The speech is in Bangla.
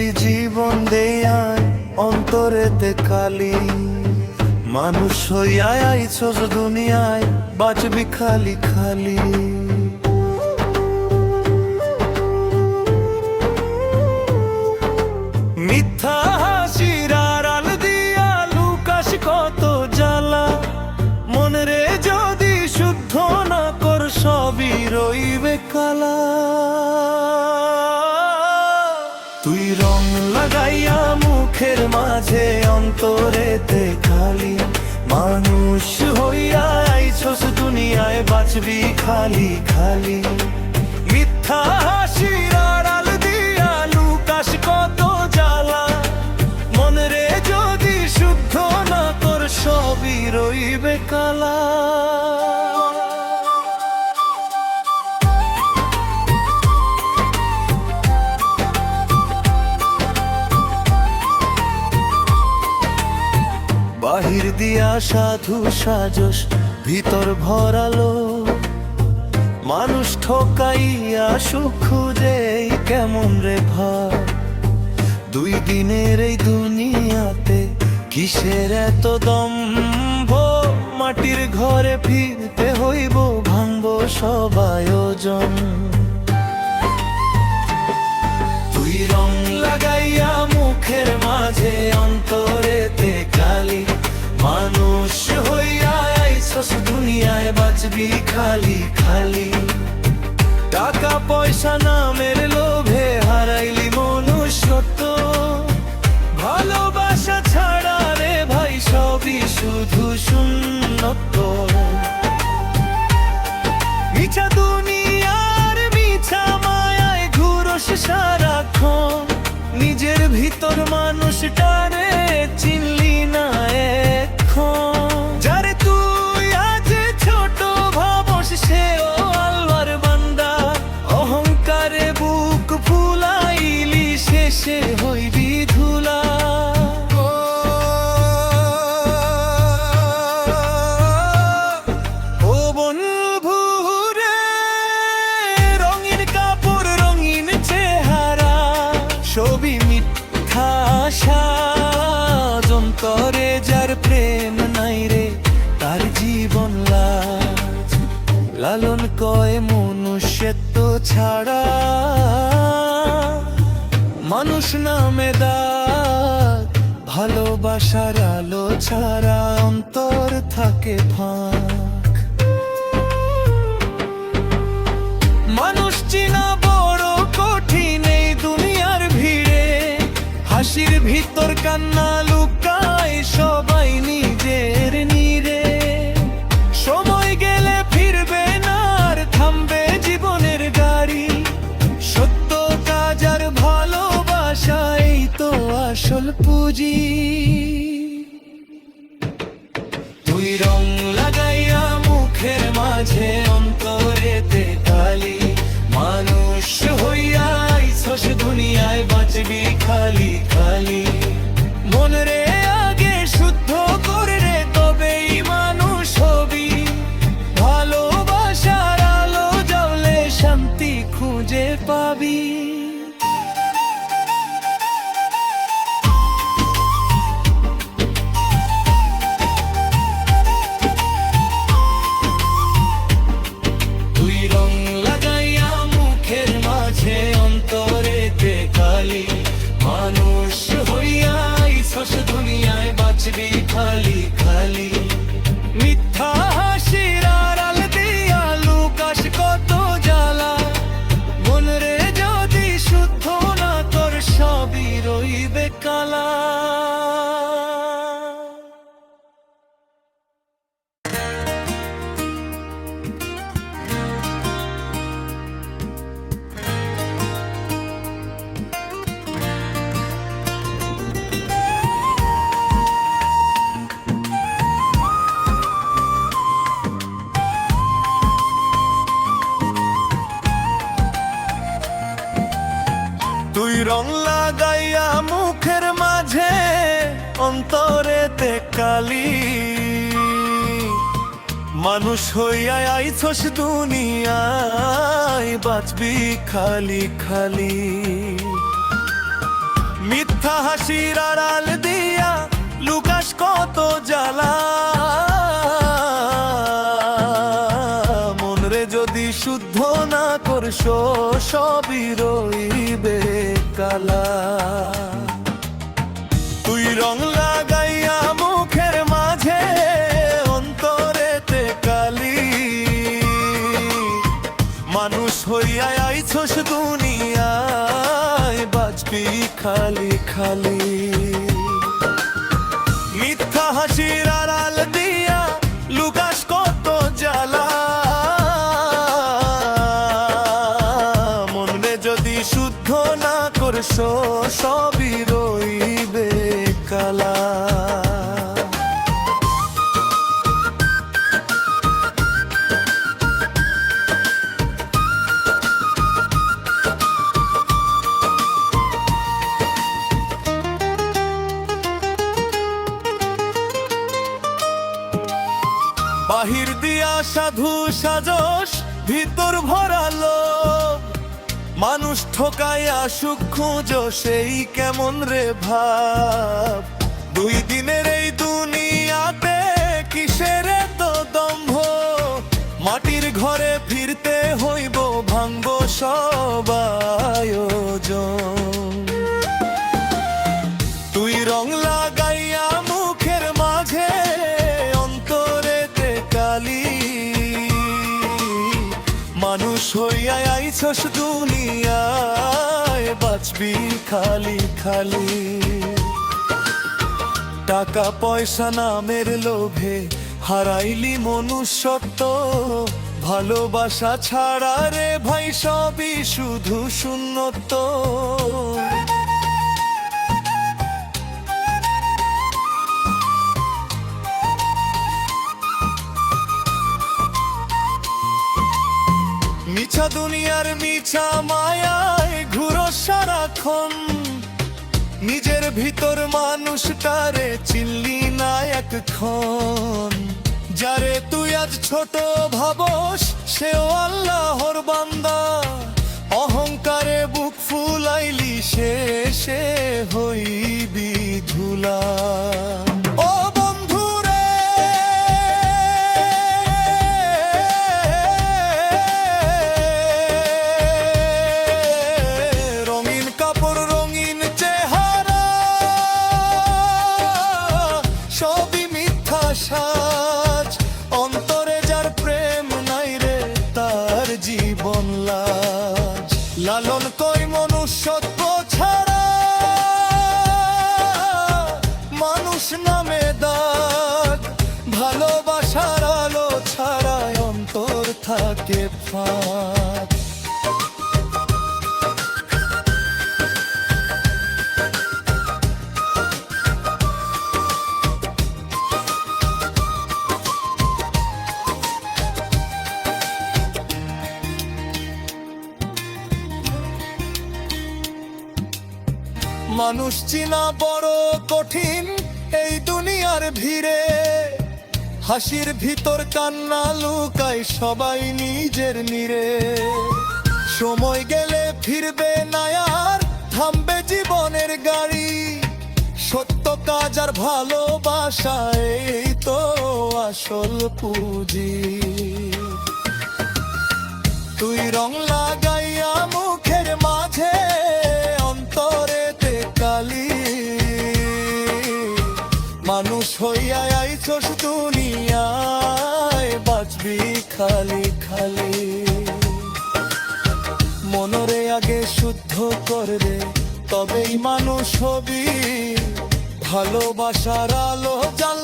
বলি জীবন দেয়ায় অন্তরেতে কালি, মানুষ হইয়া আইছস দুনিয়ায় বাঁচবি খালি খালি। মিথ্যা হাসির আড়াল দিয়া লুকাস কত জ্বালা, মনে রে যদি শুদ্ধ না কর সবই রইবে কালা। তুই রং লাগাইয়া মুখের মাঝে অন্তরেতে খালি, মানুষ হইয়া আইছস দুনিয়ায় বাঁচবি খালি খালি। মিথ্যা হাসির আড়াল দিয়া লুকাস কত জ্বালা, মনে রে যদি শুদ্ধ না কর সবই রইবে কালা। বাহির দিয়া সাধু সাজস ভিতর ভরালো, মানুষ ঠকাইয়া সুখ খুঁজে কেমন রে ভাই। দুই দিনের এই দুনিয়াতে কিসের এত দম্ভ, মাটির ঘরে ফিরতে হইব ভাঙব সব আয়োজন। তুই রং লাগাইয়া মুখের মাঝে অন্তরেতে কালি, মানুষ হইয়া আইছস দুনিয়ায় বাঁচবি খালি খালি। টাকা পয়সা নামের লোভে হারাইলি মনুষ্যত্ব, ভালোবাসা ছাড়া রে ভাই সবই শুধু শূন্যত্ব। মিছা দুনিয়ার মিছা মায়ায় ঘুরস সারাক্ষণ, নিজের ভিতর মানুষটারে চিনলি না এখন। যারে তুই আজ ছোট ভাবস সেও আল্লাহর বান্দা, অহংকারে বুক ফুলাইলি শেষে হইবি ধুলা। ও বন্ধু রে, রঙিন কাপড় রঙিন চেহারা সবই মিথ্যা সাজ, অন্তরে যার প্রেম নাই রে তার জীবন লাজ। লালন কয় মনুষ্যত্ব ছাড়া, মানুষ নামে দাগ, ভালোবাসার আলো ছাড়া অন্তর থাকে ফাঁক। মানুষ চিনা বড় কঠিন এই দুনিয়ার ভিড়ে, হাসির ভিতর কান্না লুকায় সবাই নিজের নীড়ে। সময় গেলে ফিরবে না আর থামবে জীবনের গাড়ি, সত্য কাজ আর ভালোবাসাই তো আসল পুঁজি। তুই রং লাগাইয়া মুখের মাঝে অন্তরেতে কালি, মানুষ হইয়া আইছস দুনিয়ায় বাঁচবি খালি খালি। মন রে আগে শুদ্ধ করে রে তবেই মানুষ হবি, ভালোবাসার আলো জ্বলে শান্তি খুঁজে পাবি। তুই রং লাগাইয়া মুখের মাঝে অন্তরেতে কালি, মানুষ হইয়া আইছস দুনিয়ায় বাঁচবি খালি খালি। মিথ্যা হাসির আড়াল দিয়া লুকাস কত জ্বালা, মন রে যদি শুদ্ধ না কর সবই রইবে কালা। তুই রং লাগাইয়া মুখের মাঝে অন্তরেতে কালি, মানুষ হইয়া আইছস দুনিয়ায় বাঁচবি খালি খালি। মিথ্যা হাসির আড়াল দিয়া লুকাস কত জ্বালা, মনরে যদি শুদ্ধ না করছো সবই রইবে কালা। তুই রং লাগাইয়া মুখের মাঝে অন্তরেতে কালি, মানুষ হইয়া আইছস দুনিয়ায় বাঁচবি খালি খালি। মিথ্যা হাসির আড়াল দিয়া লুকাস কত জ্বালা, মনরে যদি শুদ্ধ না করছো সবই রইবে কালা। বাহির দিয়া সাধু সাজস ভিতর ভরালো, মানুষ ঠকাইয়া সুখ খুঁজো সেই কেমন রে ভাব। দুই দিনের এই দুনিয়াতে কিসের তো দম্ভ, মাটির ঘরে ফিরতে হইব ভাঙব সব আয়োজন। তুই রং লাগাইয়া মুখের মাঝে অন্তরেতে কালি, মানুষ হইয়া আইছস দুনিয়ায় বাঁচবি খালি খালি। টাকা পয়সা নামের লোভে হারাইলি মনুষ্যত্ব, ভালোবাসা ছাড়া রে ভাই সবই শুধু শূন্যত্ব। মিছা দুনিয়ার মিছা মায়ায় ঘুরো সারাক্ষণ, নিজের ভিতর মানুষটারে চিনলি না একক্ষণ। যারে তুই আজ ছোট ভাবস সেও আল্লাহর বান্দা, অহংকারে বুক ফুলাইলি শেষে হইবি ধুলা। ও বন্ধুরে রঙিন কাপড় রঙিন চেহারা সবই মিথ্যা সাজ, অন্তরে যার প্রেম নাই রে তার জীবন লাজ। লালন কই মনুষ্যত্ব ছাড়া মানুষ নামে দাগ, ভালোবাসার আলো ছাড়া অন্তর থাকে ফাঁক। মানুষ চিনা বড় কঠিন এই দুনিয়ার ভিড়ে, হাসির ভিতর কান্না লুকায় সবাই নিজের নিরে। সময় গেলে ফিরবে না আর থামবে জীবনের গাড়ি, সত্য কাজ আর ভালোবাসা এই তো আসল পুঁজি। তুই রং লাগাইয়া মুখের মাঝে অন্তরেতে কালি, মানুষ হইয়া আইছস দুনিয়ায় বাঁচবি খালি খালি। মনরে আগে শুদ্ধ করবে তবেই মানুষ হবি, ভালোবাসার আলো জ্বাল